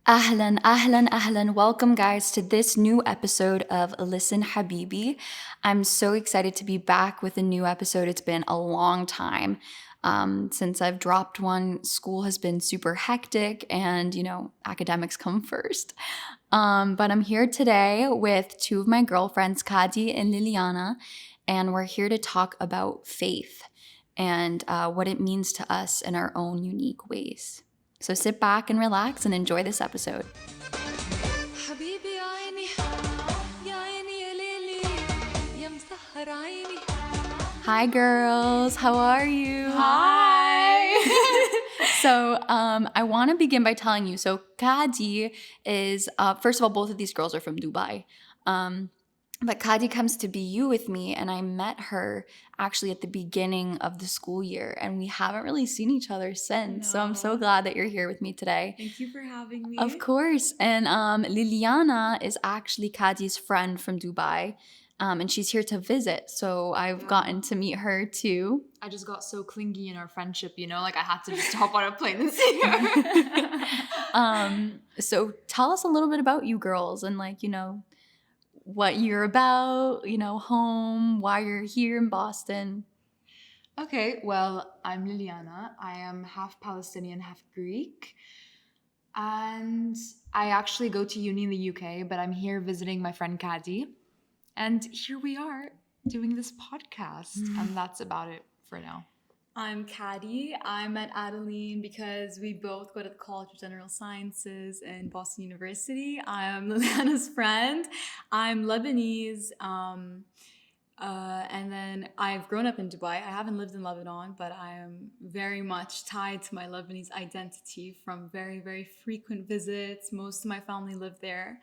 Ahlan, ahlan, ahlan. Welcome, guys, to this new episode of Listen Habibi. I'm so excited to be back with a new episode. It's been a long time since I've dropped one. School has been super hectic, and academics come first. But I'm here today with two of my girlfriends, Cady and Liliana, and we're here to talk about faith and what it means to us in our own unique ways. So sit back and relax and enjoy this episode. Hi, girls. How are you? Hi. So I want to begin by telling you, so Cady is, first of all, both of these girls are from Dubai. But Cady comes to BU with me, and I met her actually at the beginning of the school year, and we haven't really seen each other since. So I'm so glad that you're here with me today. Thank you for having me. Of course. And Liliana is actually Cady's friend from Dubai, and she's here to visit. So I've gotten to meet her too. I just got so clingy in our friendship, like I had to just hop on a plane and see her. So tell us a little bit about you girls and what you're about, home, why you're here in Boston. Okay, well, I'm Liliana. I am half Palestinian, half Greek. And I actually go to uni in the UK, but I'm here visiting my friend Cady. And here we are doing this podcast. And that's about it for now. I'm Cady. I met Adelene because we both go to the College of General Sciences in Boston University. I'm Liliana's friend. I'm Lebanese. And then I've grown up in Dubai. I haven't lived in Lebanon, but I am very much tied to my Lebanese identity from very, very frequent visits. Most of my family live there.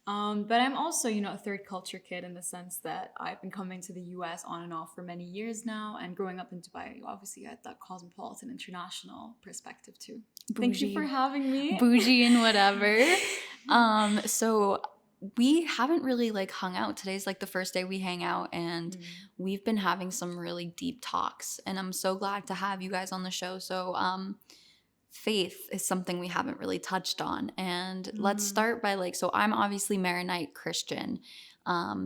But I'm also, a third culture kid in the sense that I've been coming to the US on and off for many years now. And growing up in Dubai, obviously had that cosmopolitan international perspective too. Bougie. Thank you for having me. Bougie and whatever. So we haven't really hung out. Today's the first day we hang out, and we've been having some really deep talks. And I'm so glad to have you guys on the show. So faith is something we haven't really touched on, and let's start by so I'm obviously Maronite Christian,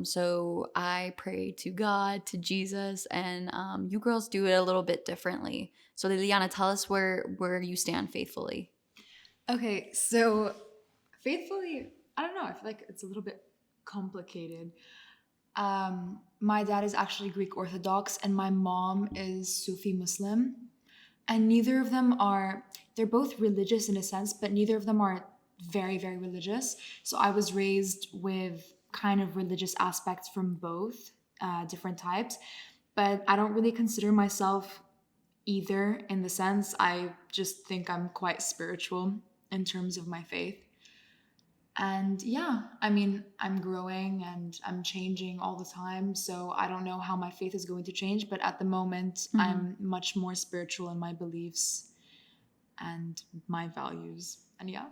so I pray to God, to Jesus, and you girls do it a little bit differently. So Liliana, tell us where you stand faithfully. Okay, so faithfully, I don't know, I feel like it's a little bit complicated. My dad is actually Greek Orthodox and my mom is Sufi Muslim. And neither of them they're both religious in a sense, but neither of them are very, very religious. So I was raised with kind of religious aspects from both different types. But I don't really consider myself either in the sense I just think I'm quite spiritual in terms of my faith. And yeah, I'm growing and I'm changing all the time. So I don't know how my faith is going to change. But at the moment, I'm much more spiritual in my beliefs and my values. And yeah.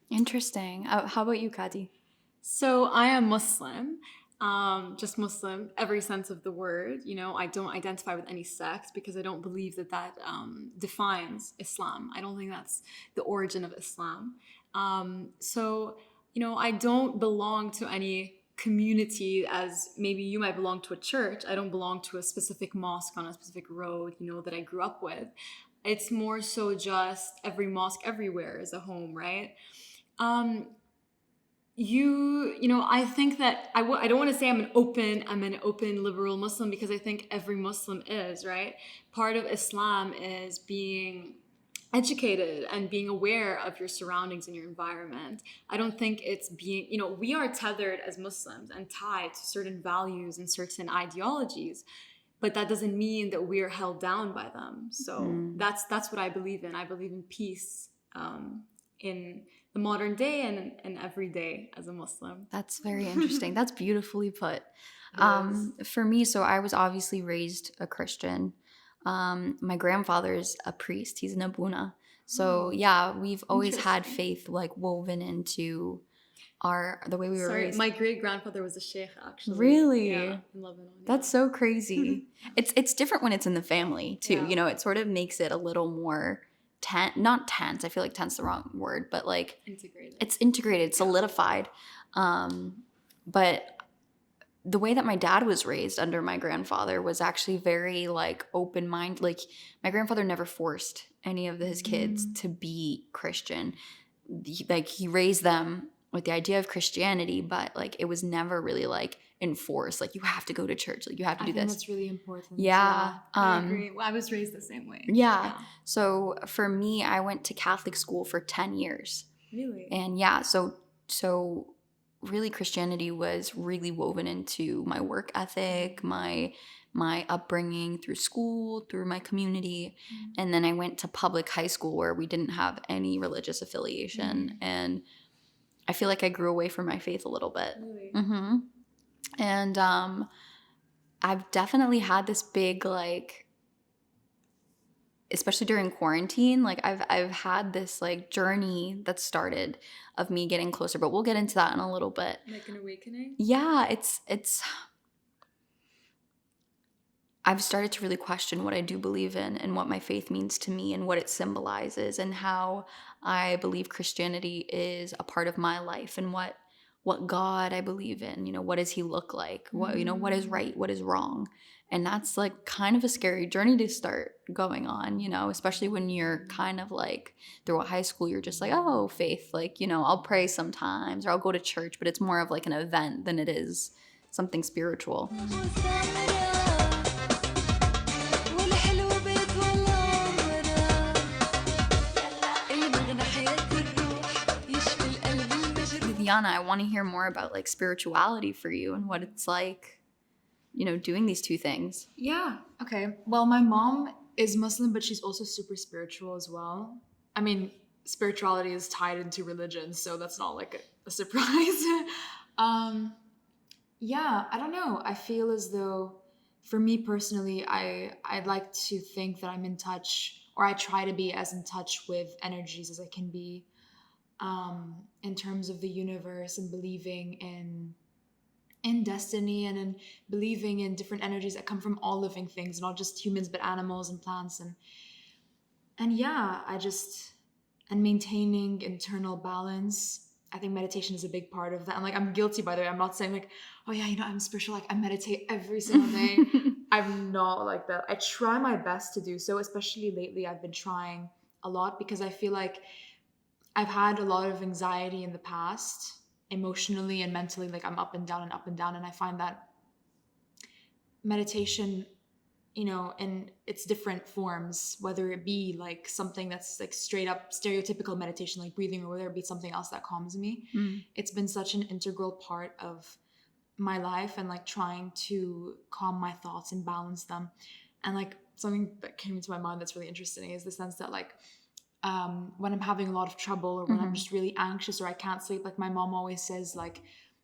Interesting. How about you, Cady? So I am Muslim, just Muslim, every sense of the word. I don't identify with any sect because I don't believe that defines Islam. I don't think that's the origin of Islam. So, I don't belong to any community as maybe you might belong to a church. I don't belong to a specific mosque on a specific road, that I grew up with. It's more so just every mosque everywhere is a home, right? I think that I don't want to say I'm an open liberal Muslim because I think every Muslim is, right? Part of Islam is being educated and being aware of your surroundings and your environment. I don't think it's being, we are tethered as Muslims and tied to certain values and certain ideologies, but that doesn't mean that we're held down by them. So that's what I believe in. I believe in peace in the modern day and every day as a Muslim. That's very interesting. That's beautifully put. For me, so I was obviously raised a Christian. My grandfather's a priest. He's an abuna. So yeah, we've always had faith woven into the way we were raised. My great grandfather was a sheikh, actually. Really? Yeah, in Lebanon. Yeah. That's so crazy. It's different when it's in the family too. It sort of makes it a little more not tense. I feel like tense is the wrong word, but like Integrated. it's integrated, solidified. But the way that my dad was raised under my grandfather was actually very like open mind. Like my grandfather never forced any of his kids to be Christian. He raised them with the idea of Christianity, but like it was never really like enforced. Like you have to go to church. Like you have to do I think this. that's really important. Yeah. I agree. Well, I was raised the same way. Yeah. So for me, I went to Catholic school for 10 years. Really? And yeah, so really Christianity was really woven into my work ethic, my upbringing through school, through my community. And then I went to public high school where we didn't have any religious affiliation. And I feel like I grew away from my faith a little bit. Really? And I've definitely had this big like, especially during quarantine, like I've had this like journey that started of me getting closer, but we'll get into that in a little bit. Like an awakening? Yeah, it's I've started to really question what I do believe in and what my faith means to me and what it symbolizes and how I believe Christianity is a part of my life and what God I believe in, you know, what does he look like? What, you know, what is right, what is wrong? And that's like kind of a scary journey to start going on, you know, especially when you're kind of like throughout high school, you're just like, oh, faith, like, you know, I'll pray sometimes or I'll go to church, but it's more of like an event than it is something spiritual. Liliana, I want to hear more about like spirituality for you and what it's like, you know, doing these two things. Yeah. Okay. Well, my mom is Muslim, but she's also super spiritual as well. I mean, spirituality is tied into religion, so that's not like a surprise. Yeah, I don't know. I feel as though for me personally, I'd like to think that I'm in touch, or I try to be as in touch with energies as I can be, in terms of the universe and believing in destiny and in believing in different energies that come from all living things, not just humans but animals and plants and yeah, and maintaining internal balance. I think meditation is a big part of that. And like, I'm guilty, by the way. I'm not saying like, oh yeah, you know, I'm spiritual, like I meditate every single day. I'm not like that. I try my best to do so, especially lately. I've been trying a lot because I feel like I've had a lot of anxiety in the past, emotionally and mentally. Like I'm up and down and up and down. And I find that meditation, you know, in its different forms, whether it be like something that's like straight up stereotypical meditation, like breathing, or whether it be something else that calms me, it's been such an integral part of my life and like trying to calm my thoughts and balance them. And like something that came into my mind that's really interesting is the sense that like, when I'm having a lot of trouble or when I'm just really anxious or I can't sleep, like my mom always says like,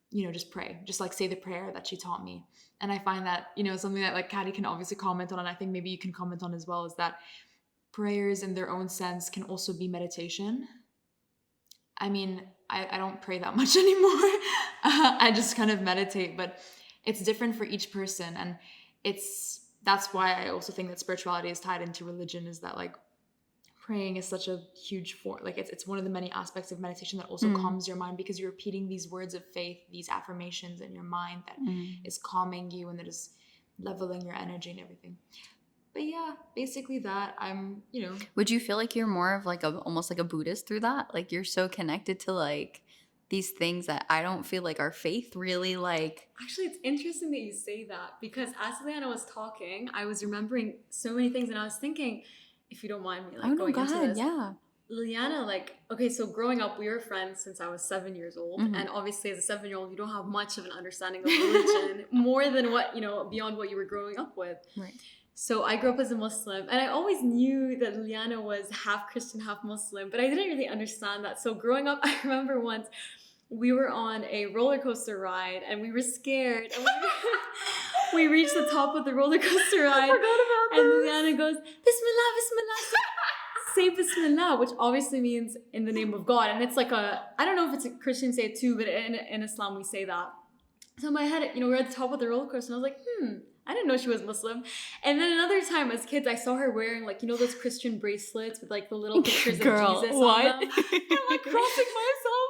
you know, just pray, just like say the prayer that she taught me. And I find that, you know, something that like Cady can obviously comment on, and I think maybe you can comment on as well, is that prayers in their own sense can also be meditation. I mean, I don't pray that much anymore. I just kind of meditate, but it's different for each person. And that's why I also think that spirituality is tied into religion, is that like praying is such a huge form. Like it's one of the many aspects of meditation that also calms your mind, because you're repeating these words of faith, these affirmations in your mind that is calming you and that is leveling your energy and everything. But yeah, basically that. I'm, you know. Would you feel like you're more of like almost like a Buddhist through that? Like you're so connected to like these things that I don't feel like our faith really like. Actually, it's interesting that you say that, because as Liliana was talking, I was remembering so many things, and I was thinking, if you don't mind me like going into this. Yeah. Liliana, like, okay, so growing up, we were friends since I was 7 years old. And obviously as a 7-year-old, you don't have much of an understanding of religion, more than what, you know, beyond what you were growing up with. Right. So I grew up as a Muslim, and I always knew that Liliana was half Christian, half Muslim, but I didn't really understand that. So growing up, I remember once we were on a roller coaster ride and we were scared. And we reached the top of the roller coaster ride. I forgot about and Liliana goes, Bismillah, Bismillah. Say Bismillah, which obviously means in the name of God. And it's like I don't know if it's a Christian say it too, but in Islam we say that. So in my head, you know, we're at the top of the roller coaster and I was like, I didn't know she was Muslim. And then another time as kids, I saw her wearing like, you know, those Christian bracelets with like the little pictures Girl, of Jesus what? on them. I'm like crossing myself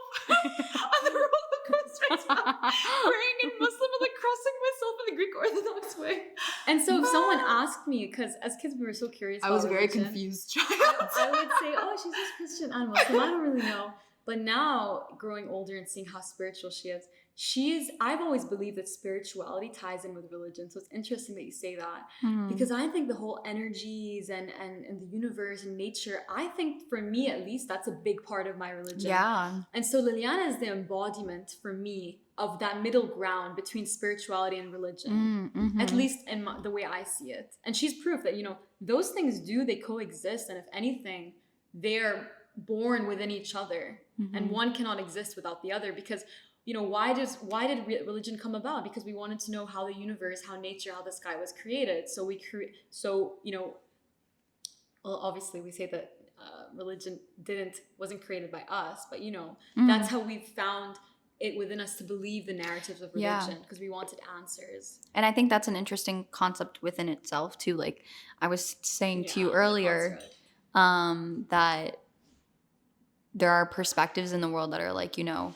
on the roller coaster as well, praying in Muslim and like crossing myself in the Greek Orthodox way. And so if someone asked me, because as kids we were so curious I about was a very religion, confused child. I would say, oh, she's just Christian and Muslim. I don't really know. But now, growing older and seeing how spiritual she is, I've always believed that spirituality ties in with religion. So it's interesting that you say that. Because I think the whole energies and the universe and nature, I think for me at least, that's a big part of my religion. Yeah. And so Liliana is the embodiment for me of that middle ground between spirituality and religion, at least in the way I see it. And she's proof that, you know, those things they coexist. And if anything, they're born within each other, and one cannot exist without the other. Because, you know, why did religion come about? Because we wanted to know how the universe, how nature, how the sky was created. So you know, well, obviously we say that religion wasn't created by us, but you know, that's how we found it within us to believe the narratives of religion, because we wanted answers. And I think that's an interesting concept within itself too. Like I was saying to you earlier, that there are perspectives in the world that are like, you know,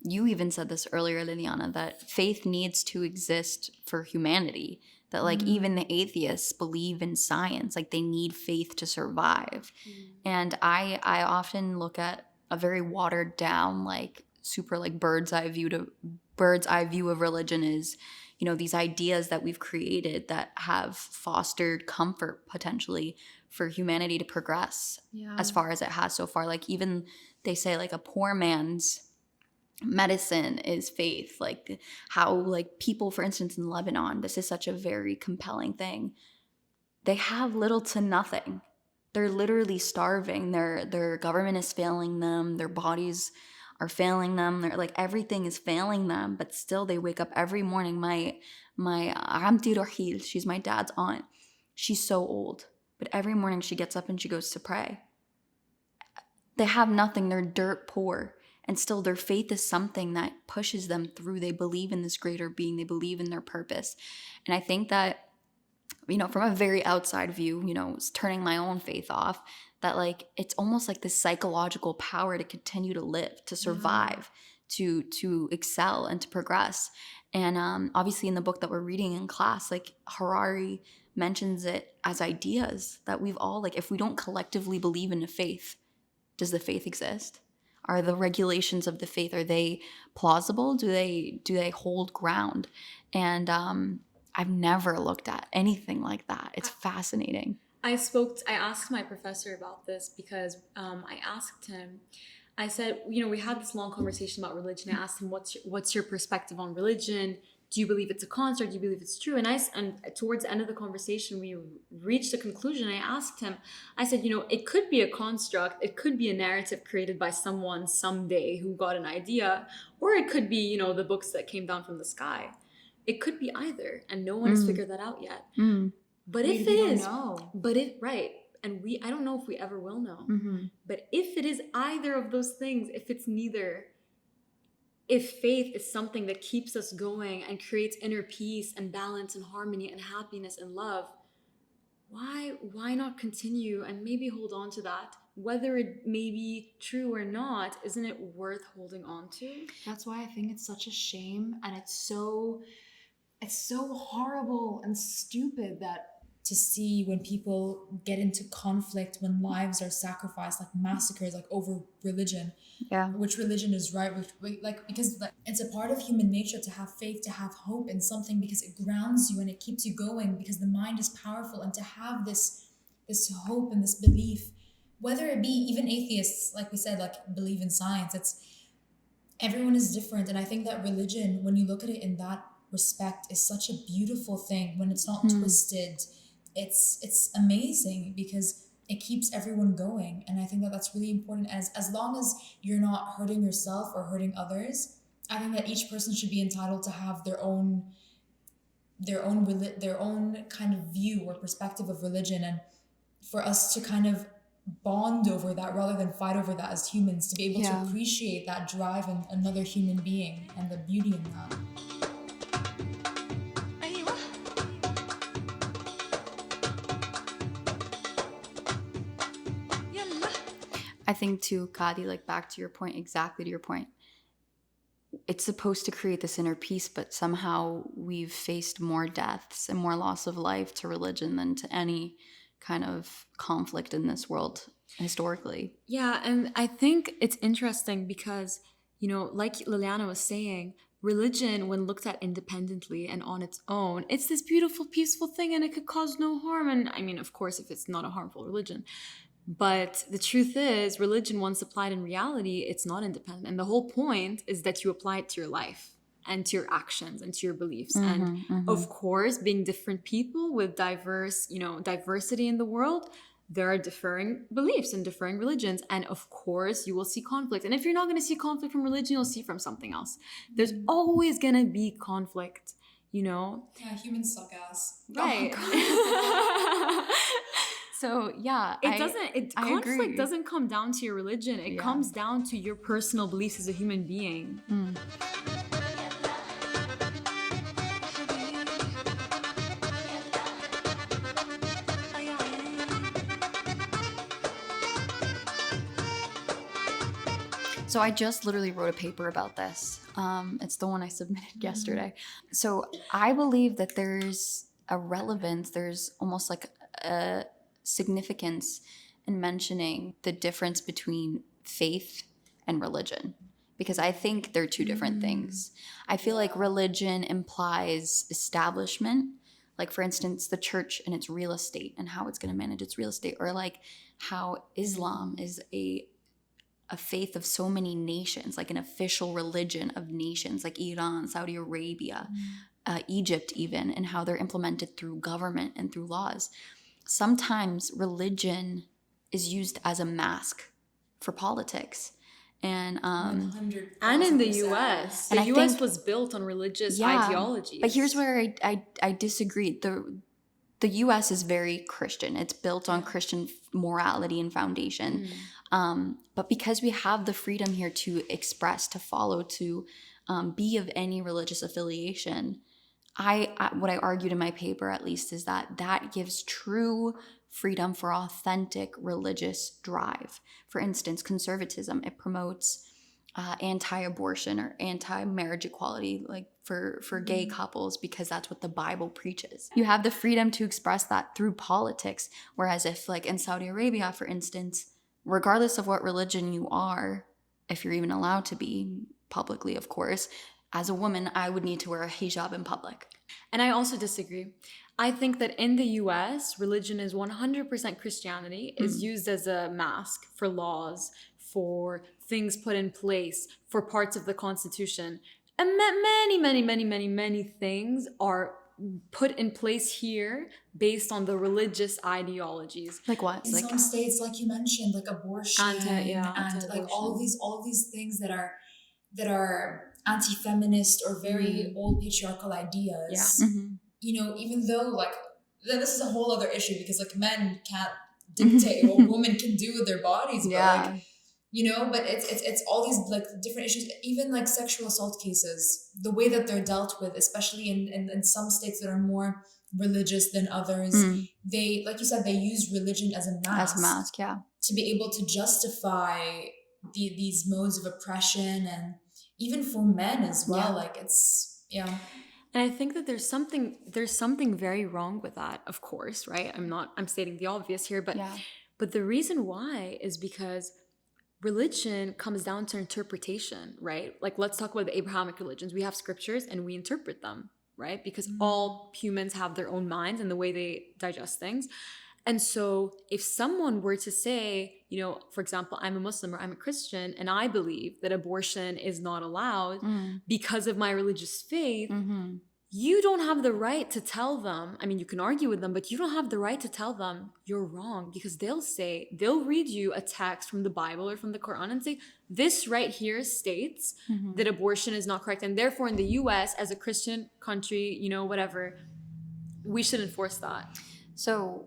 you even said this earlier, Liliana, that faith needs to exist for humanity. That like even the atheists believe in science, like they need faith to survive. And I often look at a very watered down, like super like bird's eye view of religion is, you know, these ideas that we've created that have fostered comfort potentially for humanity to progress as far as it has so far. Like even they say like a poor man's medicine is faith. Like how like people, for instance, in Lebanon, this is such a very compelling thing. They have little to nothing. They're literally starving. Their government is failing them. Their bodies are failing them. They're like everything is failing them, but still they wake up every morning. My Amti Rohil, she's my dad's aunt. She's so old, but every morning she gets up and she goes to pray. They have nothing. They're dirt poor. And still their faith is something that pushes them through. They believe in this greater being. They believe in their purpose. And I think that, you know, from a very outside view, you know, turning my own faith off, that like it's almost like this psychological power to continue to live, to survive, to excel and to progress. And obviously in the book that we're reading in class, like Harari mentions it as ideas that we've all, like, if we don't collectively believe in a faith, does the faith exist? Are the regulations of the faith, are they plausible? Do they hold ground? And I've never looked at anything like that. It's fascinating. I asked my professor about this because I asked him, I said, you know, we had this long conversation about religion. I asked him, what's your perspective on religion? Do you believe it's a construct? Do you believe it's true? And towards the end of the conversation, we reached a conclusion. I asked him, I said, you know, it could be a construct. It could be a narrative created by someone someday who got an idea, or it could be, you know, the books that came down from the sky. It could be either, and no one has figured that out yet. But if it is, right, and I don't know if we ever will know. But if it is either of those things, if it's neither, if faith is something that keeps us going and creates inner peace and balance and harmony and happiness and love, why not continue and maybe hold on to that? Whether it may be true or not, isn't it worth holding on to? That's why I think it's such a shame, and it's so horrible and stupid that to see when people get into conflict, when lives are sacrificed, like massacres, like over religion. Which religion is right? Because it's a part of human nature to have faith, to have hope in something, because it grounds you and it keeps you going, because the mind is powerful. And to have this hope and this belief, whether it be even atheists, like we said, like believe in science, everyone is different. And I think that religion, when you look at it in that respect, is such a beautiful thing. When it's not twisted, it's amazing, because it keeps everyone going. And I think that that's really important. As long as you're not hurting yourself or hurting others, I think that each person should be entitled to have their own kind of view or perspective of religion, and for us to kind of bond over that rather than fight over that as humans, to be able to appreciate that drive in another human being and the beauty in that. I think too, Kadi, like back to your point, exactly to your point, it's supposed to create this inner peace, but somehow we've faced more deaths and more loss of life to religion than to any kind of conflict in this world historically. Yeah, and I think it's interesting because, like Liliana was saying, religion, when looked at independently and on its own, it's this beautiful, peaceful thing and it could cause no harm. And I mean, of course, if it's not a harmful religion. But the truth is, religion, once applied in reality, it's not independent. And the whole point is that you apply it to your life and to your actions and to your beliefs. And of course, being different people with diversity in the world, there are differing beliefs and differing religions. And of course, you will see conflict. And if you're not going to see conflict from religion, you'll see from something else. There's always going to be conflict, Yeah, humans suck ass. Right. So yeah, conflict doesn't come down to your religion. It comes down to your personal beliefs as a human being. So I just literally wrote a paper about this. It's the one I submitted yesterday. So I believe that there's a relevance, there's almost like a significance in mentioning the difference between faith and religion, because I think they're two different things. I feel like religion implies establishment, like for instance, the church and its real estate and how it's going to manage its real estate, or like how Islam is a faith of so many nations, like an official religion of nations like Iran, Saudi Arabia, Egypt even, and how they're implemented through government and through laws. Sometimes religion is used as a mask for politics. And in the US, the US was built on religious ideologies. But here's where I disagree. The US is very Christian. It's built on Christian morality and foundation. But because we have the freedom here to express, to follow, to be of any religious affiliation, what I argued in my paper at least is that gives true freedom for authentic religious drive. For instance, conservatism, it promotes anti-abortion or anti-marriage equality, like for gay couples, because that's what the Bible preaches. You have the freedom to express that through politics. Whereas if like in Saudi Arabia, for instance, regardless of what religion you are, if you're even allowed to be publicly, of course, as a woman, I would need to wear a hijab in public. And I also disagree. I think that in the US, religion is 100% Christianity, is used as a mask for laws, for things put in place, for parts of the Constitution. And many things are put in place here based on the religious ideologies. Like what? In some states, like you mentioned, like abortion and like all these things that are anti-feminist or very old patriarchal ideas. Even though like then this is a whole other issue, because like men can't dictate what women can do with their bodies, but like but it's all these like different issues, even like sexual assault cases, the way that they're dealt with, especially in some states that are more religious than others. They, like you said, they use religion as a mask, to be able to justify these modes of oppression, and even for men as well. Like it's And I think that there's something very wrong with that, of course, right? I'm stating the obvious here, but the reason why is because religion comes down to interpretation, right? Like let's talk about the Abrahamic religions. We have scriptures and we interpret them, right? Because all humans have their own minds and the way they digest things. And so if someone were to say, for example, I'm a Muslim or I'm a Christian and I believe that abortion is not allowed because of my religious faith, you don't have the right to tell them. I mean, you can argue with them, but you don't have the right to tell them you're wrong, because they'll read you a text from the Bible or from the Quran and say, this right here states that abortion is not correct. And therefore in the US, as a Christian country, whatever, we should enforce that. So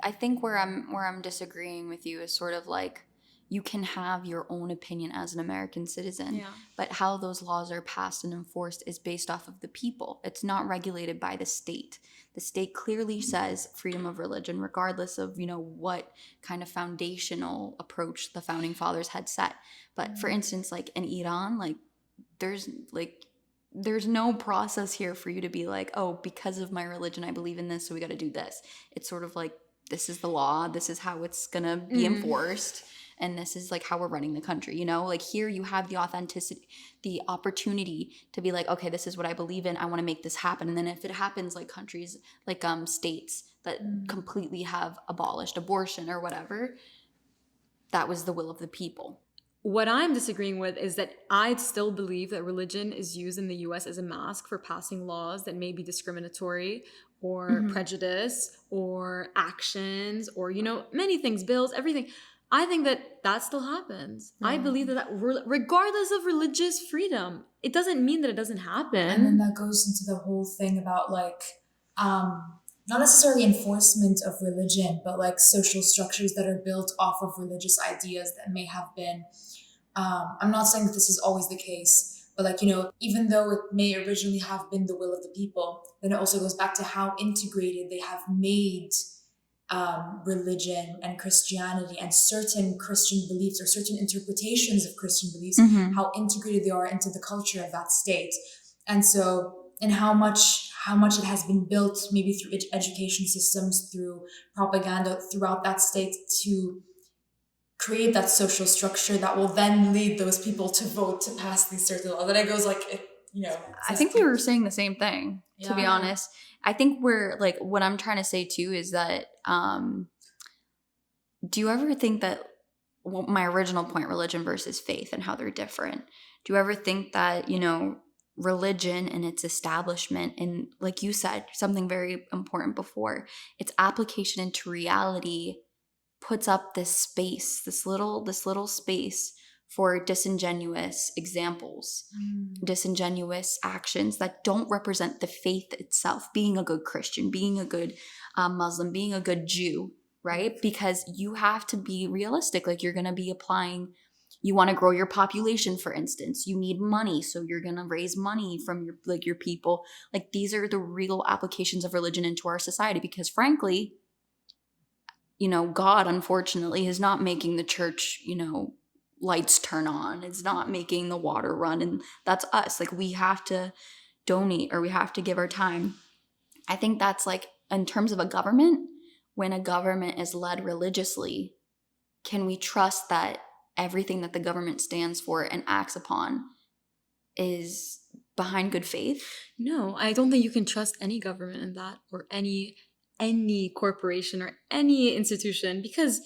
I think where I'm disagreeing with you is sort of like you can have your own opinion as an American citizen, Yeah. but how those laws are passed and enforced is based off of the people. It's not regulated by the state. The state clearly says freedom of religion, regardless of, what kind of foundational approach the founding fathers had set. But for instance, like in Iran, there's there's no process here for you to be like, oh, because of my religion, I believe in this, so we got to do this. It's sort of like, this is the law, this is how it's gonna be enforced, and this is like how we're running the country. Like here you have the authenticity, the opportunity to be like, okay, this is what I believe in, I want to make this happen. And then if it happens, like countries, like states that completely have abolished abortion or whatever, that was the will of the people. What I'm disagreeing with is that I still believe that religion is used in the US as a mask for passing laws that may be discriminatory or prejudice or actions or, many things, bills, everything. I think that still happens. Yeah. I believe that regardless of religious freedom, it doesn't mean that it doesn't happen. And then that goes into the whole thing about not necessarily enforcement of religion, but like social structures that are built off of religious ideas that may have been, I'm not saying that this is always the case, but even though it may originally have been the will of the people, then it also goes back to how integrated they have made religion and Christianity and certain Christian beliefs or certain interpretations of Christian beliefs, how integrated they are into the culture of that state. And how much it has been built maybe through education systems, through propaganda throughout that state to create that social structure that will then lead those people to vote to pass these certain laws. Then it goes I think we were saying the same thing, to be honest. I think we're like, what I'm trying to say too is that, do you ever think that, my original point, religion versus faith and how they're different, do you ever think that, religion and its establishment, and like you said, something very important before, its application into reality puts up this space, this little space for disingenuous examples, disingenuous actions that don't represent the faith itself, being a good Christian, being a good Muslim, being a good Jew, right? Because you have to be realistic. Like, you're going to be applying, you want to grow your population, for instance, you need money, so you're going to raise money from your people. Like, these are the real applications of religion into our society, because frankly, God, unfortunately, is not making the church, lights turn on. It's not making the water run. And that's us. Like, we have to donate, or we have to give our time. I think that's like, in terms of a government, when a government is led religiously, can we trust that everything that the government stands for and acts upon is behind good faith? No, I don't think you can trust any government in that, or any corporation or any institution, because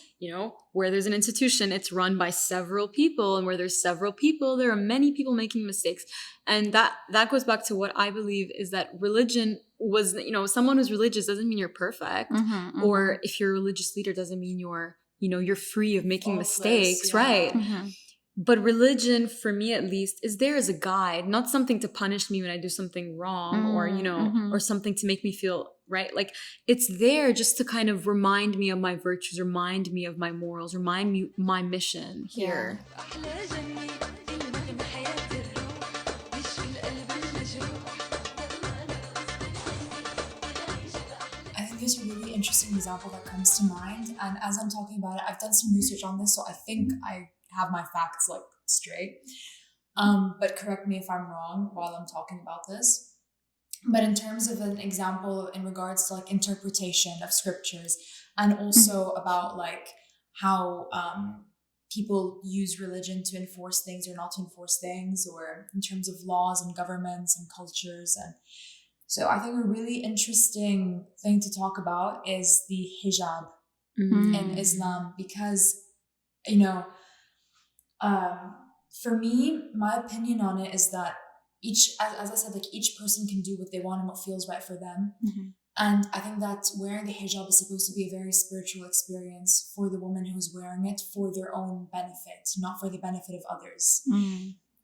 where there's an institution, it's run by several people, and where there's several people, there are many people making mistakes. And that goes back to what I believe is that religion was, someone who's religious doesn't mean you're perfect, or if you're a religious leader doesn't mean you're free of making mistakes, right? But religion, for me at least, is there as a guide, not something to punish me when I do something wrong, or or something to make me feel right. Like, it's there just to kind of remind me of my virtues, remind me of my morals, remind me my mission here. I think there's a really interesting example that comes to mind, and as I'm talking about it, I've done some research on this, so I think I have my facts straight. But correct me if I'm wrong while I'm talking about this. But in terms of an example in regards to interpretation of scriptures, and also about how people use religion to enforce things or not to enforce things, or in terms of laws and governments and cultures. And so I think a really interesting thing to talk about is the hijab in Islam, because for me, my opinion on it is that as I said, each person can do what they want and what feels right for them. And I think that wearing the hijab is supposed to be a very spiritual experience for the woman who's wearing it, for their own benefit, not for the benefit of others.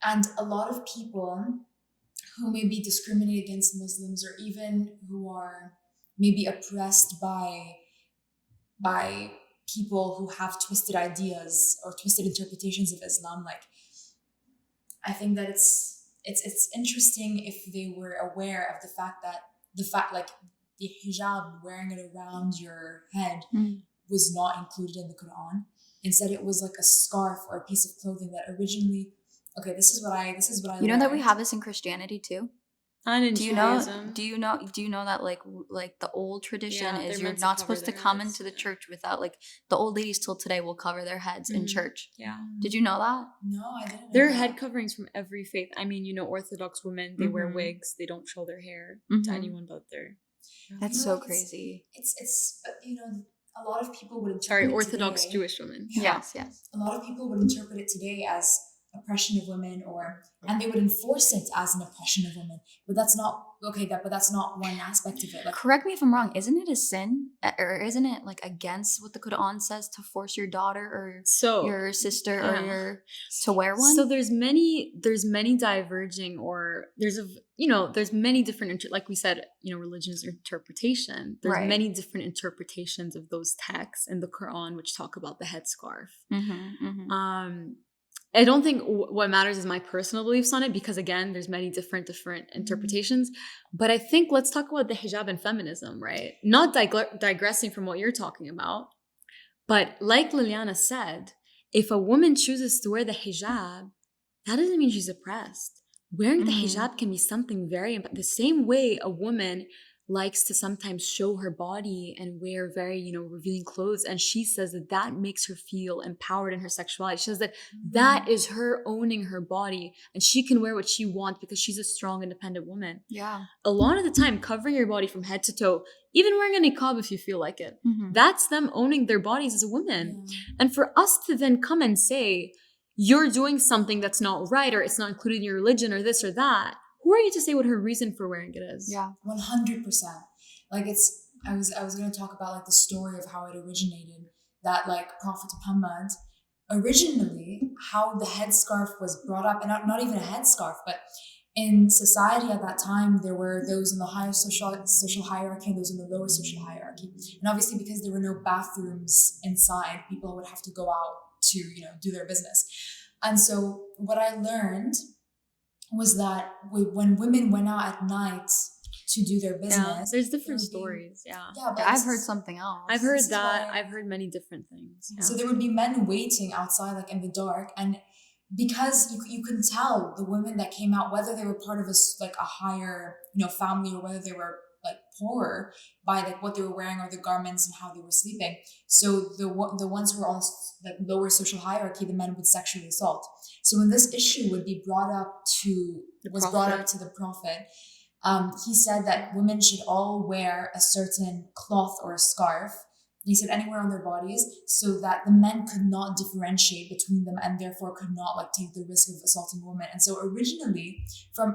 And a lot of people who may be discriminated against Muslims, or even who are maybe oppressed by people who have twisted ideas or twisted interpretations of Islam, like, I think that it's interesting if they were aware of the fact like the hijab, wearing it around your head, was not included in the Quran. Instead, it was like a scarf or a piece of clothing that originally. Okay, this is what I. You know that we learned. have this in Christianity too. And in Do you know? Judaism. Do you know that like the old tradition Yeah, is they're you're meant to not cover supposed to their come heads, into the yeah. church without, like, the old ladies till today will cover their heads in church. Yeah. Did you know that? No, I didn't. There are know head that. coverings from every faith. I mean, Orthodox women, they wear Mhm. wigs. They don't show their hair to Mhm. anyone but their... That's You so know, it's- crazy. It's a lot of people would interpret Sorry, it Orthodox today. Jewish women. Yeah. Yes. A lot of people would interpret it today as oppression of women, and they would enforce it as an oppression of women. But that's not but that's not one aspect of it. Like, Correct me if I'm wrong. Isn't it a sin, or isn't it like against what the Quran says to force your daughter or So your sister yeah. to wear one? So there's many diverging, or there's many different, like we said, religion's interpretation. There's Right. many different interpretations of those texts in the Quran which talk about the headscarf. I don't think what matters is my personal beliefs on it, because again, there's many different interpretations. But I think let's talk about the hijab and feminism, right? Not digressing from what you're talking about, but like Liliana said, if a woman chooses to wear the hijab, that doesn't mean she's oppressed. Wearing the hijab can be something the same way a woman likes to sometimes show her body and wear very, revealing clothes. And she says that makes her feel empowered in her sexuality. She says that is her owning her body, and she can wear what she wants because she's a strong, independent woman. Yeah. A lot of the time, covering your body from head to toe, even wearing a niqab if you feel like it, that's them owning their bodies as a woman. Yeah. And for us to then come and say, you're doing something that's not right, or it's not included in your religion, or this or that, who are you to say what her reason for wearing it is? Yeah. 100%. Like, I was going to talk about like the story of how it originated. That like Prophet Muhammad, originally, how the headscarf was brought up, and not even a headscarf, but in society at that time, there were those in the higher social hierarchy and those in the lower social hierarchy. And obviously, because there were no bathrooms inside, people would have to go out to do their business. And so what I learned was that when women went out at night to do their business, there's different stories. But I've heard something else. I've heard that. I've heard many different things. Yeah. So there would be men waiting outside, like in the dark, and because you can tell the women that came out, whether they were part of a higher family, or whether they were like poorer, by like what they were wearing or the garments and how they were sleeping. So the ones who were on like lower social hierarchy, the men would sexually assault. So when this issue would be brought up to the Prophet, he said that women should all wear a certain cloth or a scarf. He said anywhere on their bodies, so that the men could not differentiate between them, and therefore could not like take the risk of assaulting a woman. And so originally,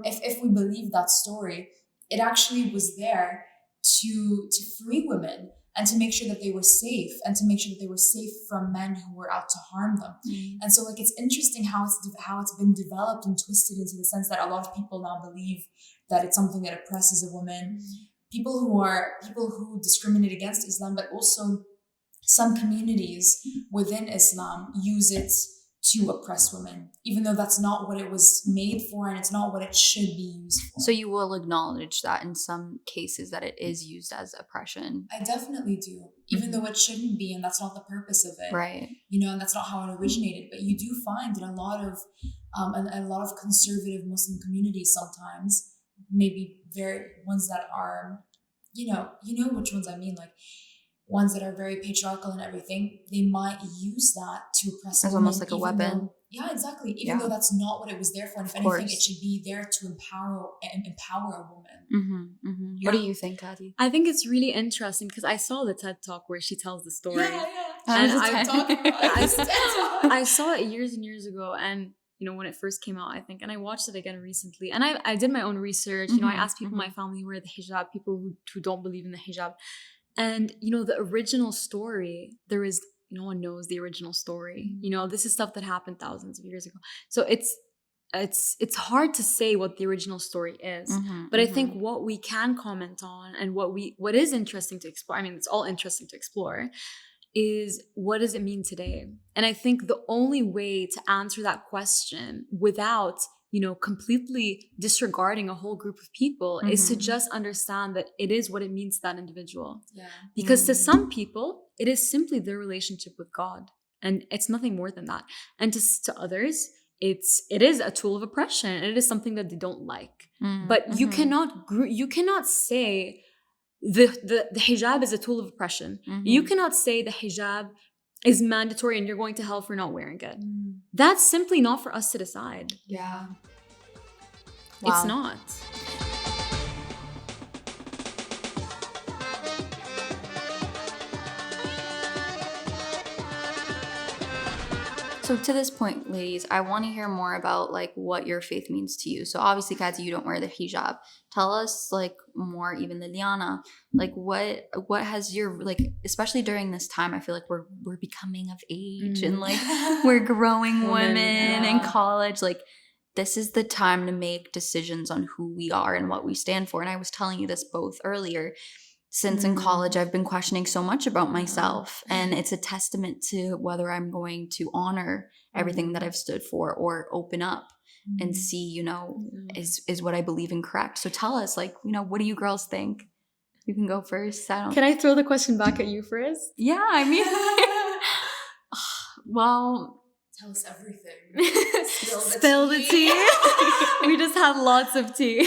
if we believe that story, it actually was there to free women and to make sure that they were safe, and to make sure that they were safe from men who were out to harm them. And so like it's interesting how it's been developed and twisted into the sense that a lot of people now believe that it's something that oppresses a woman. People who discriminate against Islam, but also some communities within Islam use it to oppress women, even though that's not what it was made for, and it's not what it should be used for. So you will acknowledge that in some cases that it is used as oppression. I definitely do, even though it shouldn't be, and that's not the purpose of it. Right. And that's not how it originated. But you do find in a lot of conservative Muslim communities sometimes, maybe very ones that are, which ones I mean, like ones that are very patriarchal and everything, they might use that to oppress as women, almost like a weapon. Yeah, exactly. Even though that's not what it was there for. And if anything, it should be there to empower a woman. What do you think, Cady? I think it's really interesting because I saw the TED Talk where she tells the story. Yeah. And I I saw it years and years ago, and when it first came out, I think, and I watched it again recently, and I did my own research. I asked people in my family who wear the hijab, people who don't believe in the hijab. And, the original story, no one knows the original story. This is stuff that happened thousands of years ago. So it's hard to say what the original story is. But I think what we can comment on, and what is interesting to explore, I mean, it's all interesting to explore, is, what does it mean today? And I think the only way to answer that question without, completely disregarding a whole group of people is to just understand that it is what it means to that individual. Yeah. Because to some people, it is simply their relationship with God. And it's nothing more than that. And to others, it is a tool of oppression. And it is something that they don't like. But you cannot say the hijab is a tool of oppression. You cannot say the hijab is mandatory and you're going to hell for not wearing it. That's simply not for us to decide. Yeah. Wow. It's not. So to this point, ladies, I want to hear more about like what your faith means to you. So obviously, Cady, you don't wear the hijab. Tell us like more, even Liliana, like what has your, like, especially during this time, I feel like we're becoming of age and like we're growing women in college. Like, this is the time to make decisions on who we are and what we stand for. And I was telling you this both earlier. Since in college, I've been questioning so much about myself, and it's a testament to whether I'm going to honor everything that I've stood for or open up and see, is what I believe in correct. So tell us, like, what do you girls think? You can go first. Can I throw the question back at you first? Yeah, I mean, well, Tell us everything. Spill the tea. We just had lots of tea.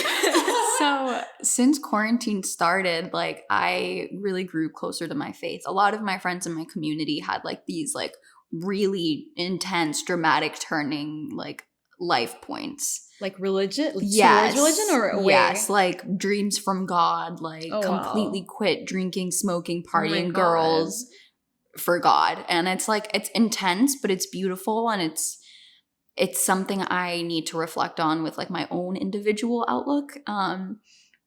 So since quarantine started, like, I really grew closer to my faith. A lot of my friends in my community had like these like really intense, dramatic turning like life points. Like religion? Yes. Towards religion or away? Yes, like dreams from God, like completely quit drinking, smoking, partying, girls for God. And it's like, it's intense, but it's beautiful, and it's something I need to reflect on with like my own individual outlook.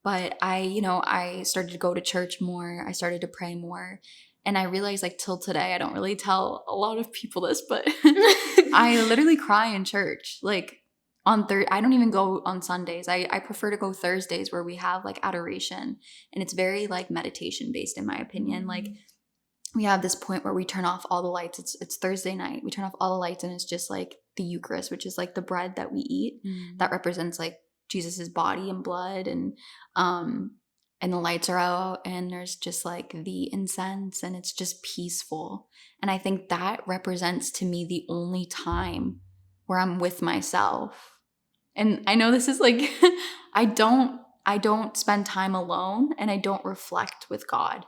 But I started to go to church more. I started to pray more. And I realized like till today, I don't really tell a lot of people this, but I literally cry in church. Like I don't even go on Sundays. I prefer to go Thursdays, where we have like adoration. And it's very like meditation based, in my opinion. Like, we have this point where we turn off all the lights. It's Thursday night. We turn off all the lights, and it's just like the Eucharist, which is like the bread that we eat that represents like Jesus's body and blood, and the lights are out, and there's just like the incense, and it's just peaceful. And I think that represents to me the only time where I'm with myself. And I know this is like I don't spend time alone, and I don't reflect with God.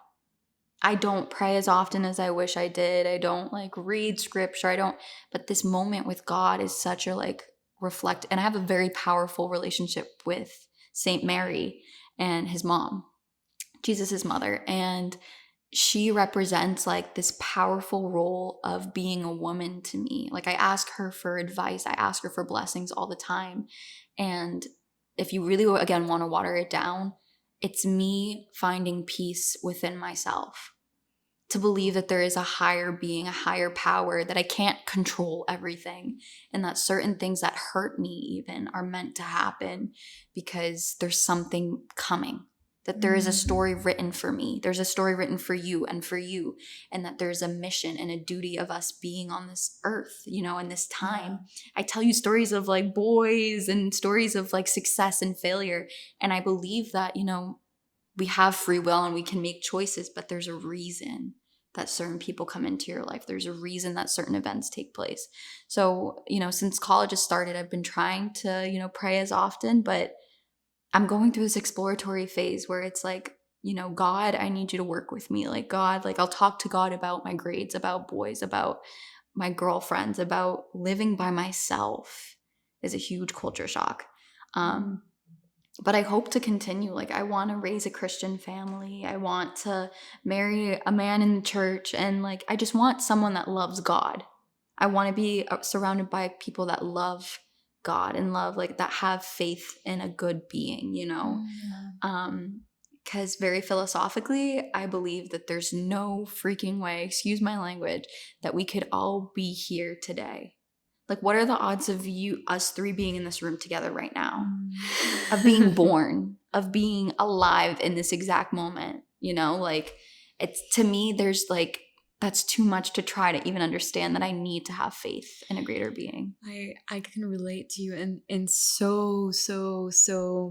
I don't pray as often as I wish I did. I don't like read scripture. But this moment with God is such a like reflect. And I have a very powerful relationship with Saint Mary and his mom, Jesus's mother. And she represents like this powerful role of being a woman to me. Like, I ask her for advice. I ask her for blessings all the time. And if you really, again, want to water it down, it's me finding peace within myself, to believe that there is a higher being, a higher power, that I can't control everything, and that certain things that hurt me even are meant to happen because there's something coming, that there is a story written for me. There's a story written for you, and that there's a mission and a duty of us being on this earth, in this time. I tell you stories of like boys and stories of like success and failure. And I believe that, we have free will and we can make choices, but there's a reason that certain people come into your life. There's a reason that certain events take place. So, since college has started, I've been trying to, pray as often, but I'm going through this exploratory phase where it's like, God, I need you to work with me. Like, God, like, I'll talk to God about my grades, about boys, about my girlfriends, about living by myself is a huge culture shock. But I hope to continue. Like, I want to raise a Christian family. I want to marry a man in the church. And like, I just want someone that loves God. I want to be surrounded by people that love God and love, like, that have faith in a good being, because very philosophically, I believe that there's no freaking way, excuse my language, that we could all be here today. Like, what are the odds of us three being in this room together right now? Of being born, of being alive in this exact moment, Like, it's, to me, there's like that's too much to try to even understand that I need to have faith in a greater being. I can relate to you in so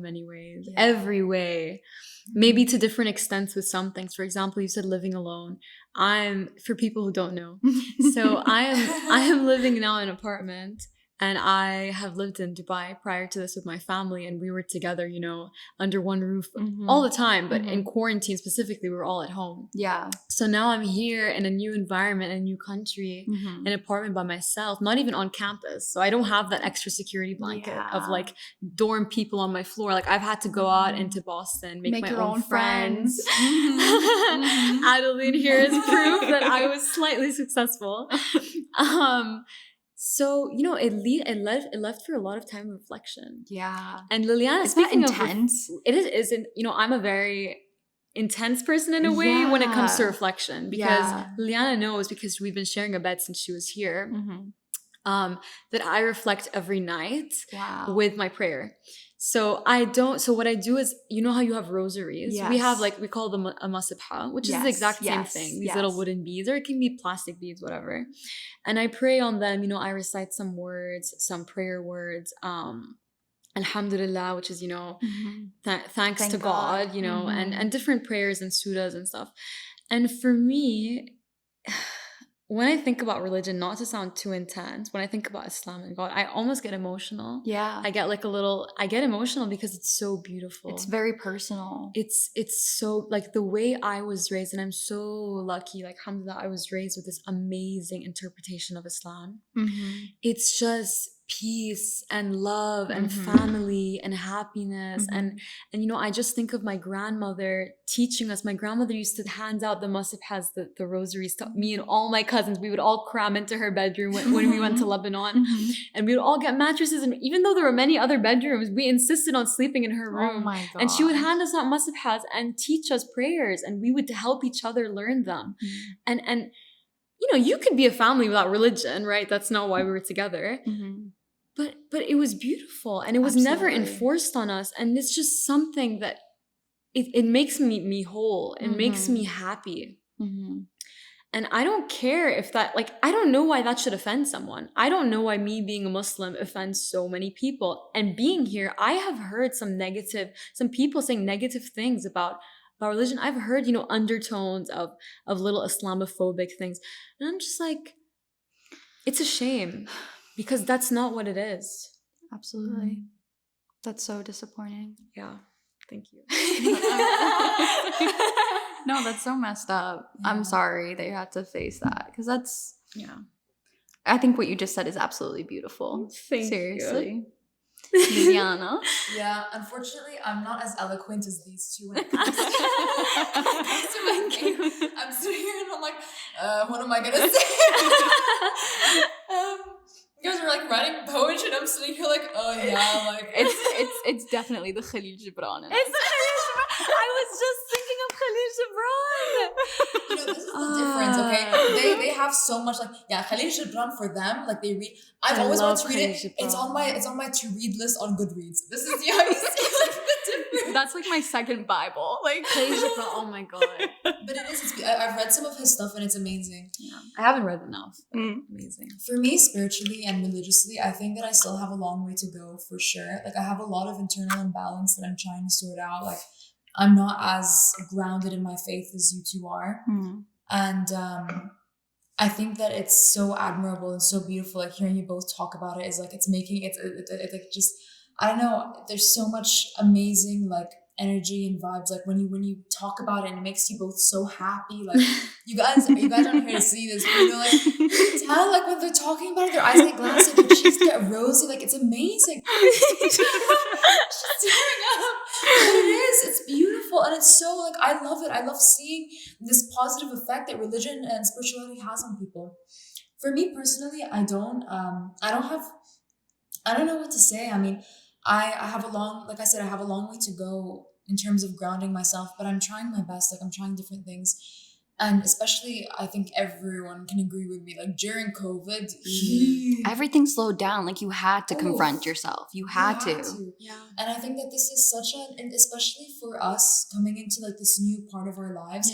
many ways. Yeah. Every way. Maybe to different extents with some things. For example, you said living alone. For people who don't know. So I am living now in an apartment, and I have lived in Dubai prior to this with my family, and we were together, under one roof all the time, but in quarantine specifically, we were all at home. Yeah. So now I'm here in a new environment, a new country, an apartment by myself, not even on campus. So I don't have that extra securty blanket of like dorm people on my floor. Like I've had to go out into Boston, make my your own friends. Mm-hmm. Adelene here is proof that I was slightly successful. So, it left for a lot of time of reflection. Yeah. And Liliana, Is that speaking intense? it isn't, I'm a very intense person in a way when it comes to Yeah. reflection, because Yeah. Liliana knows, because we've been sharing a bed since she was here, Mm-hmm. that I reflect every night Wow. with my prayer. So what I do is, how you have rosaries? Yes. We have we call them a masabha, which is the exact same thing. These little wooden beads, or it can be plastic beads, whatever. And I pray on them, I recite some words, some prayer words, Alhamdulillah, which is, thanks Thank to God, and different prayers and surahs and stuff. And for me, when I think about religion, not to sound too intense, when I think about Islam and God, I almost get emotional. Yeah. I get emotional because it's so beautiful. It's very personal. It's so, the way I was raised, and I'm so lucky, alhamdulillah, I was raised with this amazing interpretation of Islam. It's just peace and love and family and happiness. And I just think of my grandmother teaching us. My grandmother used to hand out the masabhas, the rosaries, to me and all my cousins. We would all cram into her bedroom when we went to Lebanon, and we would all get mattresses. And even though there were many other bedrooms, we insisted on sleeping in her room. Oh my God. And she would hand us out masabhas and teach us prayers, and we would help each other learn them. And you could be a family without religion, right? That's not why we were together. But it was beautiful, and it was never enforced on us. And it's just something that it makes me whole. It makes me happy. And I don't care if that, I don't know why that should offend someone. I don't know why me being a Muslim offends so many people. And being here, I have heard some people saying negative things about religion. I've heard, undertones of little Islamophobic things. And I'm just like, it's a shame, because that's not what it is. Absolutely. That's so disappointing. Yeah. Thank you. No, that's so messed up. Yeah. I'm sorry that you had to face that, because I think what you just said is absolutely beautiful. Seriously. Liliana. Yeah, unfortunately, I'm not as eloquent as these two when it comes to my game. I'm sitting here and I'm like, what am I gonna say? You guys are writing poetry, and I'm sitting here oh yeah, it's definitely the Khalil Gibran. I was just thinking of Khalil Gibran. This is the difference, okay? They have so much Khalil Gibran for them, they read. I've always wanted to read it. It's on my to read list on Goodreads. This is how you see the difference. That's my second Bible. Khalil Gibran, oh my God. But it is. I've read some of his stuff, and it's amazing. Yeah, I haven't read enough. Amazing. For me, spiritually and religiously, I think that I still have a long way to go, for sure. I have a lot of internal imbalance that I'm trying to sort out. I'm not as grounded in my faith as you two are. And I think that it's so admirable and so beautiful. Hearing you both talk about it is it's making it's just, I don't know. There's so much amazing energy and vibes. When you talk about it, and it makes you both so happy. You guys aren't here to see this, but tell when they're talking about it, their eyes get glassy, their cheeks get rosy. It's amazing. She's tearing up. But it is. It's beautiful, and it's so I love it. I love seeing this positive effect that religion and spirituality has on people. For me personally, I don't know what to say. I mean, I have a long, I said, I have a long way to go in terms of grounding myself, but I'm trying my best. I'm trying different things. And especially, I think everyone can agree with me, like during COVID, Everything slowed down. Like you had to confront yourself. You had to. Yeah. And I think that this is such and especially for us coming into like this new part of our lives,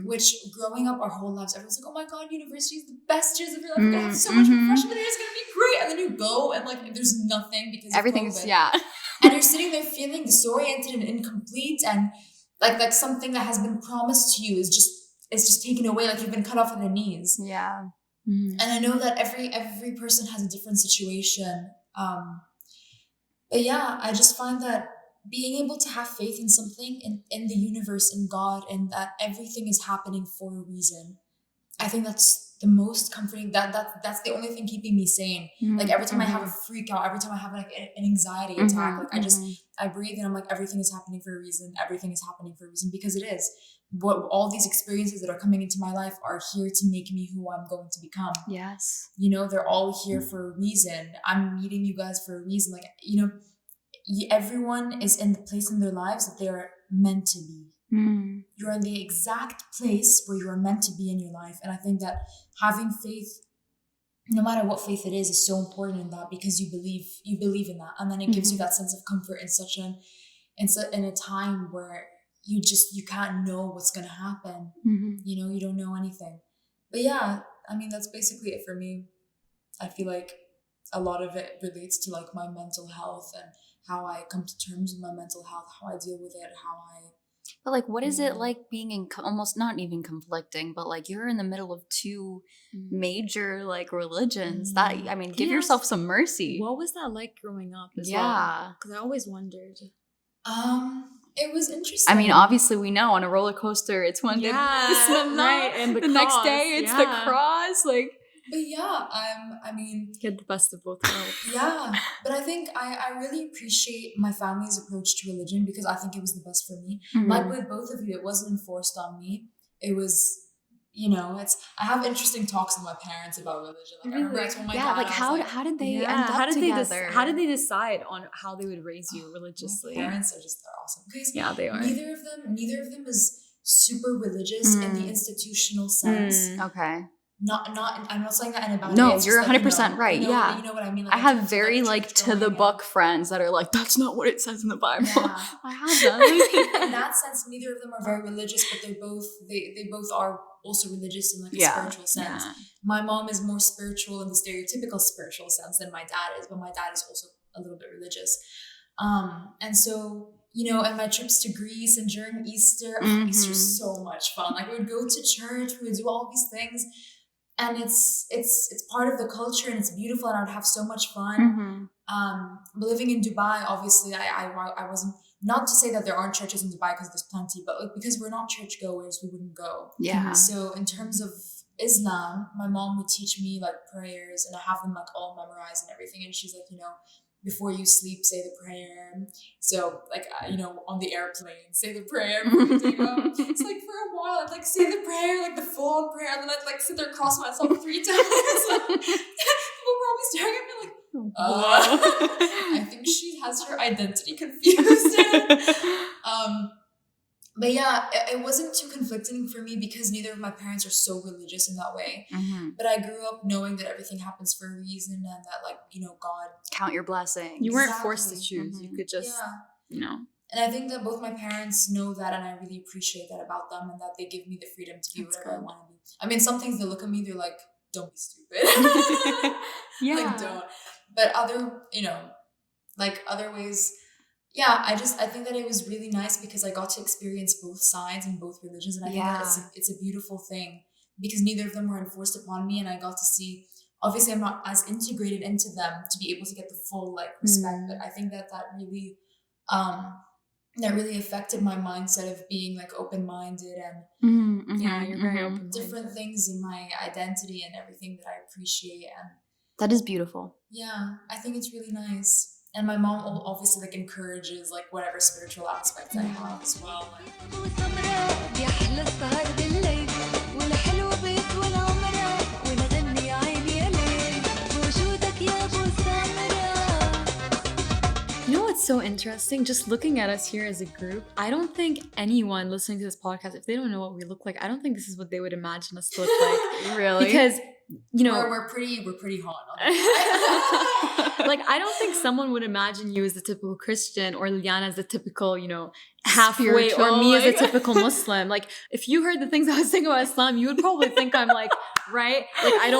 which growing up our whole lives, everyone's like, oh my God, university is the best years of your life. We're gonna have so much fun. Freshman year is gonna be great. And then you go and like there's nothing because everything's of COVID. And you're sitting there feeling disoriented and incomplete, and like something that has been promised to you is just taken away, like you've been cut off at the knees. Yeah. And I know that every person has a different situation. But yeah, I just find that being able to have faith in something, in the universe, in God, and that everything is happening for a reason, I think that's the most comforting. That's the only thing keeping me sane. Like every time I have a freak out, every time I have like an anxiety attack, like I breathe and I'm like, everything is happening for a reason. Everything is happening for a reason, because it is. What all these experiences that are coming into my life are here to make me who I'm going to become. Yes. You know, they're all here for a reason. I'm meeting you guys for a reason. Like, you know, everyone is in the place in their lives that they are meant to be. You're in the exact place where you are meant to be in your life. And I think that having faith, no matter what faith it is so important in that, because you believe in that. And then it gives you that sense of comfort in a time where you can't know what's going to happen. You know, you don't know anything. But yeah, I mean, that's basically it for me. I feel like a lot of it relates to like my mental health and how I come to terms with my mental health, how I deal with it, But like, what is it like being in almost not even conflicting, but like you're in the middle of two major like religions? That, I mean, give yourself some mercy. What was that like growing up as well? Because I always wondered. It was interesting. I mean, obviously we know on a roller coaster, it's one day right, and the next day it's the cross, like. But yeah, I mean, get the best of both worlds. Yeah, but I think I really appreciate my family's approach to religion, because I think it was the best for me. Like with both of you, it wasn't enforced on me. It was, you know, I have interesting talks with my parents about religion. Like I remember I told my dad, like how did they end up together? How did they decide on how they would raise you religiously? My parents are they're awesome. Because they are. Neither of them is super religious in the institutional sense. Okay. Not I'm not saying that in a bad way. No, you're 100% right. You know what I mean? Like, I have very like to the book friends that are like, that's not what it says in the Bible. Yeah. I have them. In that sense, neither of them are very religious, but they both are also religious in like a spiritual sense. Yeah. My mom is more spiritual in the stereotypical spiritual sense than my dad is, but my dad is also a little bit religious. And so, you know, and my trips to Greece and during Easter, Easter's so much fun. Like we would go to church, we would do all these things. And it's part of the culture and it's beautiful and I would have so much fun. But living in Dubai, obviously, I wasn't, not to say that there aren't churches in Dubai because there's plenty, but like, because we're not churchgoers, we wouldn't go. Yeah. So in terms of Islam, my mom would teach me like prayers and I have them like all memorized and everything. And she's like, you know, before you sleep, say the prayer. So like, you know, on the airplane, say the prayer before you take off. It's like for a while, I'd like say the prayer, like the full on prayer, and then I'd like sit there, cross myself 3 times. Like, people were always staring at me like, I think she has her identity confused. But yeah, it wasn't too conflicting for me because neither of my parents are so religious in that way. But I grew up knowing that everything happens for a reason and that, like, you know, God. Count your blessings. You weren't forced to choose. You could just, you know. And I think that both my parents know that and I really appreciate that about them and that they give me the freedom to be whatever I want to be. I mean, some things they look at me, they're like, don't be stupid. Like, don't. But other, you know, like other ways... Yeah, I think that it was really nice because I got to experience both sides and both religions. And I think that it's a beautiful thing because neither of them were enforced upon me. And I got to see, obviously I'm not as integrated into them to be able to get the full like respect. But I think that really, that really affected my mindset of being like open-minded and you're very open-minded. Different things in my identity and everything that I appreciate. And that is beautiful. Yeah, I think it's really nice. And my mom obviously like encourages like whatever spiritual aspects I have as well. You know what's so interesting? Just looking at us here as a group, I don't think anyone listening to this podcast, if they don't know what we look like, I don't think this is what they would imagine us to look like. Really? Because, you know, we're pretty hot. like, I don't think someone would imagine you as the typical Christian or Liliana as the typical, you know, halfway, or me as a typical Muslim. Like, if you heard the things I was saying about Islam, you would probably think I'm like, right? Like, I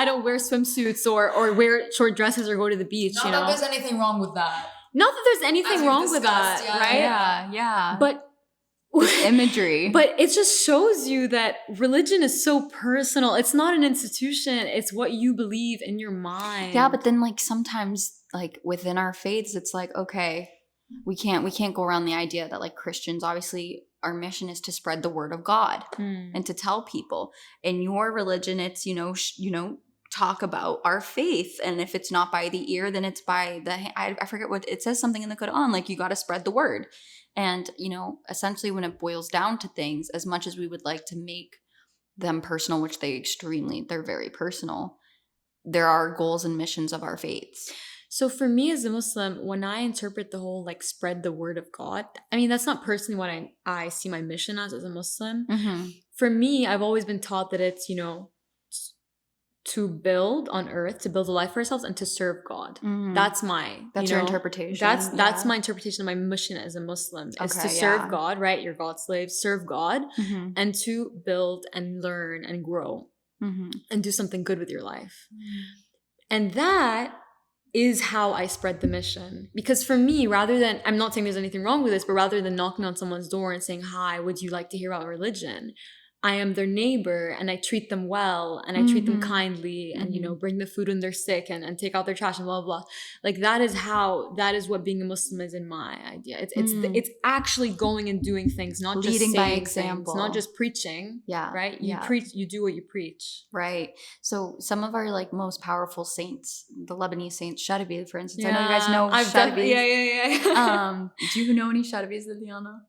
don't wear swimsuits or wear short dresses or go to the beach. Not you know, that there's anything wrong with that. not that there's anything As wrong we've with that, discussed, right? Yeah. But Imagery. But it just shows you that religion is so personal. It's not an institution. It's what you believe in your mind. Yeah, but then like sometimes like within our faiths, it's like, okay, we can't go around the idea that like Christians, obviously our mission is to spread the word of God and to tell people. In your religion, it's, you know, talk about our faith, and if it's not by the ear, then it's by the I forget what it says, something in the Quran, like you got to spread the word. And, you know, essentially when it boils down to things, as much as we would like to make them personal, which they're very personal, there are goals and missions of our faiths. So for me as a Muslim, when I interpret the whole like spread the word of God, I mean, that's not personally what I see my mission as a Muslim. Mm-hmm. For me, I've always been taught that it's, you know, to build on earth, to build a life for ourselves and to serve God. Mm-hmm. That's your interpretation. That's my interpretation of my mission as a Muslim, is to serve God, right? You're God's slave, serve God, and to build and learn and grow and do something good with your life. And that is how I spread the mission. Because for me, rather than, I'm not saying there's anything wrong with this, but rather than knocking on someone's door and saying, hi, would you like to hear about religion? I am their neighbor, and I treat them well, and I treat them kindly, and, you know, bring the food when they're sick, and take out their trash, and blah, blah, blah. Like, that is what being a Muslim is in my idea. It's actually going and doing things, not leading just saying by things, example, not just preaching. Yeah. Right? You preach, you do what you preach. Right. So some of our like most powerful saints, the Lebanese saints, Shadabi, for instance. I know you guys know Shadabis. Yeah. Do you know any Shadabis, Liliana?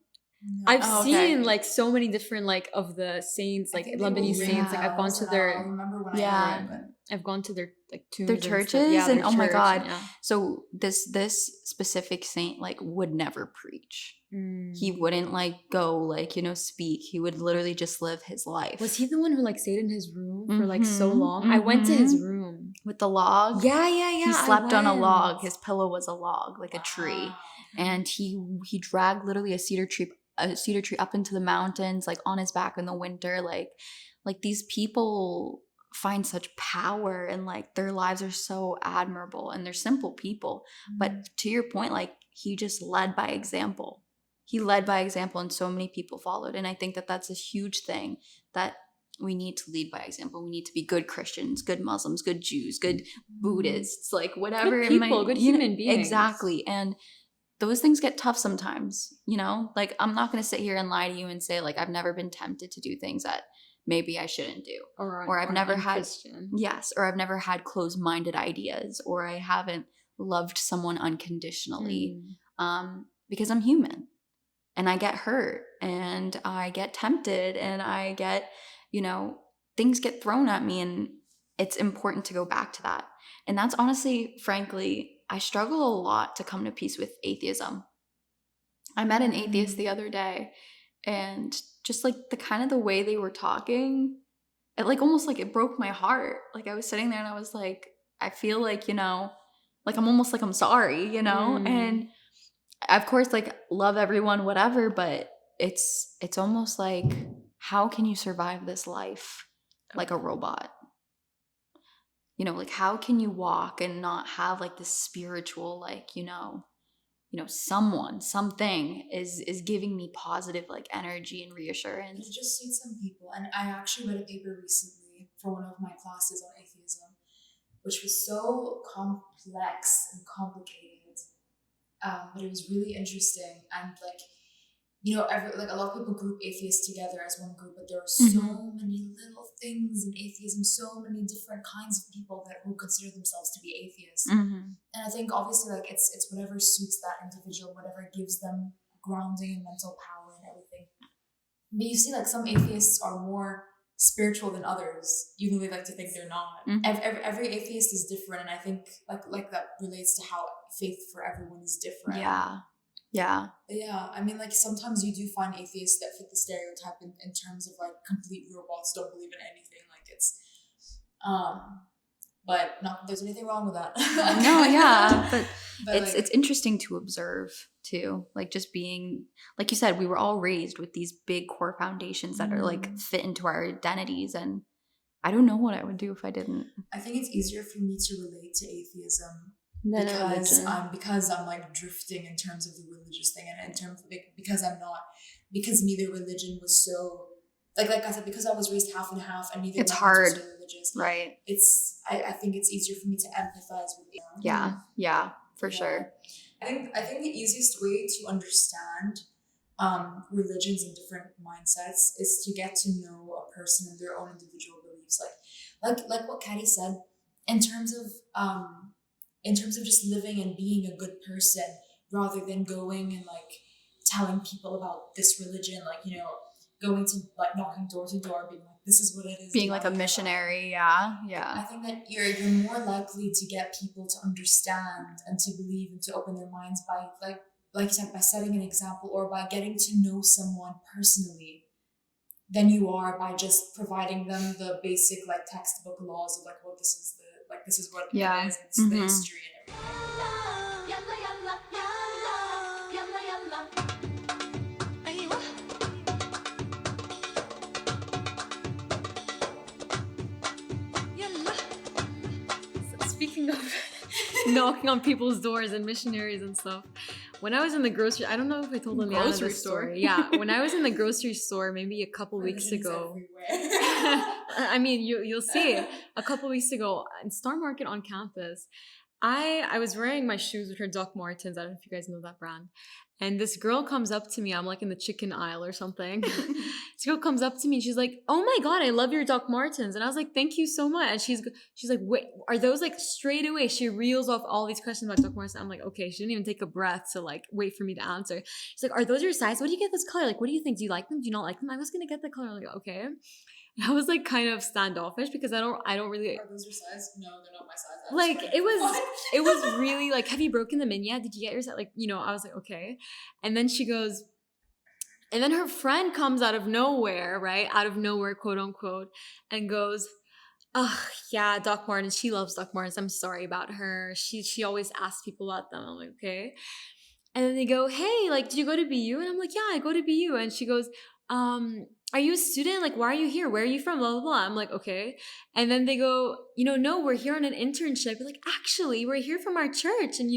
No. I've seen like so many different like of the saints, like Lebanese saints. Like I've gone to their, I remember when I heard it, I've gone to their like tombs, their and churches, stuff. Yeah, and their oh my church, God. yeah. So this specific saint like would never preach. He wouldn't like go like, you know, speak. He would literally just live his life. Was he the one who like stayed in his room for like so long? I went to his room with the log. Yeah. He slept on a log. His pillow was a log, like a tree, and he dragged literally a cedar tree up into the mountains, like on his back in the winter. Like these people find such power, and like their lives are so admirable, and they're simple people. But to your point, like he just led by example. He led by example, and so many people followed. And I think that that's a huge thing, that we need to lead by example. We need to be good Christians, good Muslims, good Jews, good Buddhists, like whatever. Good people, good human beings. Exactly. And those things get tough sometimes, you know? Like, I'm not going to sit here and lie to you and say, like, I've never been tempted to do things that maybe I shouldn't do. Or I've never had, Christian. Yes, or I've never had closed-minded ideas, or I haven't loved someone unconditionally, because I'm human. And I get hurt, and I get tempted, and I get, you know, things get thrown at me, and it's important to go back to that. And that's honestly, frankly, I struggle a lot to come to peace with atheism. I met an atheist the other day, and just like the way they were talking, it like almost like it broke my heart. Like I was sitting there and I was like, I feel like, you know, like I'm almost like I'm sorry, you know? And of course, like love everyone, whatever, but it's almost like, how can you survive this life like a robot? You know, like how can you walk and not have like this spiritual, like, you know, something is giving me positive like energy and reassurance. You just see some people, and I actually read a paper recently for one of my classes on atheism, which was so complex and complicated. But it was really interesting, and like, you know, a lot of people group atheists together as one group, but there are so many little things in atheism, so many different kinds of people who consider themselves to be atheists. And I think obviously like it's whatever suits that individual, whatever gives them grounding and mental power and everything. But you see like some atheists are more spiritual than others, even though they like to think they're not. Mhm. Every atheist is different, and I think like that relates to how faith for everyone is different. Yeah. Yeah, I mean, like, sometimes you do find atheists that fit the stereotype in terms of, like, complete robots, don't believe in anything. Like, it's, but not that there's anything wrong with that. No, yeah, but like, it's interesting to observe too. Like, just being, like you said, we were all raised with these big core foundations that are like fit into our identities, and I don't know what I would do if I didn't. I think it's easier for me to relate to atheism Than because I'm like drifting in terms of the religious thing, and in terms of, like, because neither religion was so, like I said, because I was raised half and half, and neither It's one hard. was so religious. Right. I think it's easier for me to empathize with you. Yeah, for sure. I think the easiest way to understand religions and different mindsets is to get to know a person and their own individual beliefs, like what Cady said, in terms of just living and being a good person, rather than going and like telling people about this religion, like, you know, going to, like, knocking door to door, being like, this is what it is, Being like a missionary. Yeah. I think that you're more likely to get people to understand and to believe and to open their minds by, like you said, by setting an example or by getting to know someone personally, than you are by just providing them the basic, like, textbook laws of, like, what this is this is what it is, and this is the history and So speaking of knocking on people's doors and missionaries and stuff, when I was in the grocery, I don't know if I told Liliana Grocery this store? story. Yeah, when I was in the grocery store, maybe a couple weeks Religion's ago. everywhere. I mean, you'll see. A couple weeks ago in Star Market on campus, I was wearing my shoes, which are Doc Martens. I don't know if you guys know that brand. And this girl comes up to me. I'm like in the chicken aisle or something. This girl comes up to me and she's like, "Oh my God, I love your Doc Martens." And I was like, "Thank you so much." And she's like, "Wait, are those like straight away?" She reels off all these questions about Doc Martens. I'm like, okay. She didn't even take a breath to like wait for me to answer. She's like, "Are those your size? What do you get this color? Like, what do you think? Do you like them? Do you not like them?" I was gonna get the color. I'm like, okay. I was like kind of standoffish because I don't really. Are those your size? No, they're not my size. Like it was really like, "Have you broken them in yet? Did you get yours?" Like, you know, I was like, okay. And then she goes, and then her friend comes out of nowhere, right? Out of nowhere, quote unquote, and goes, "Oh yeah, Doc Martens. She loves Doc Martens. I'm sorry about her. She always asks people about them." I'm like, okay. And then they go, "Hey, like, did you go to BU?" And I'm like, "Yeah, I go to BU." And she goes, "Are you a student? Like, why are you here? Where are you from? Blah, blah, blah." I'm like, okay. And then they go, "No, we're here on an internship." We're like, "Actually, we're here from our church. And,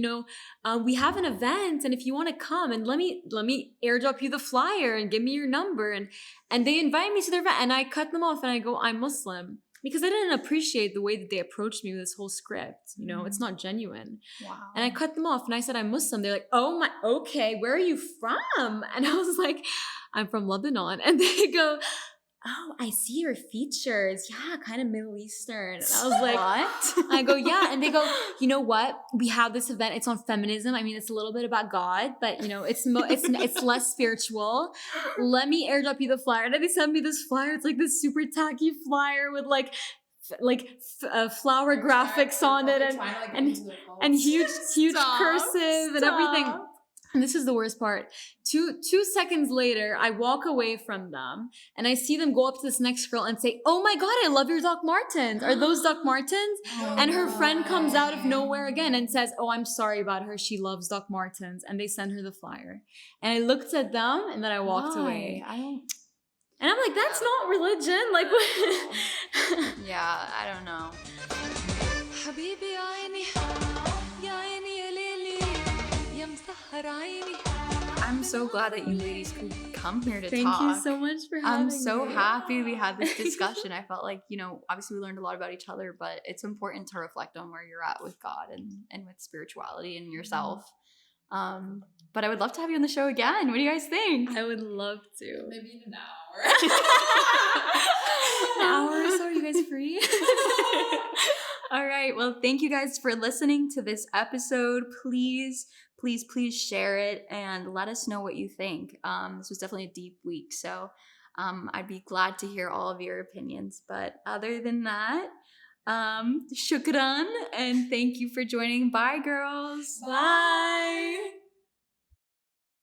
we have an event. And if you want to come, and let me airdrop you the flyer and give me your number." And they invite me to their event. And I cut them off and I go, "I'm Muslim." Because I didn't appreciate the way that they approached me with this whole script. It's not genuine. Wow. And I cut them off and I said, "I'm Muslim." They're like, "Oh my, okay, where are you from?" And I was like, "I'm from Lebanon." And they go, "Oh, I see your features. Yeah, kind of Middle Eastern." And I was like, what? I go, "Yeah." And they go, "You know what? We have this event. It's on feminism. I mean, it's a little bit about God, but it's less spiritual. Let me airdrop you the flyer." And then they sent me this flyer. It's like this super tacky flyer with flower graphics on it and huge cursive and everything. And this is the worst part. 2 seconds later, I walk away from them and I see them go up to this next girl and say, "Oh my God, I love your Doc Martens. Are those Doc Martens?" And her friend comes out of nowhere again and says, "Oh, I'm sorry about her. She loves Doc Martens." And they send her the flyer. And I looked at them and then I walked away. And I'm like, that's not religion. Like, what? Yeah, I don't know. I'm so glad that you ladies could come here to talk. Thank you so much for having me. I'm so happy we had this discussion. I felt like, obviously we learned a lot about each other, but it's important to reflect on where you're at with God and with spirituality and yourself. But I would love to have you on the show again. What do you guys think? I would love to. Maybe in an hour. An hour or so? Are you guys free? All right. Well, thank you guys for listening to this episode. Please share it and let us know what you think. This was definitely a deep week. So I'd be glad to hear all of your opinions. But other than that, shukran and thank you for joining. Bye, girls. Bye.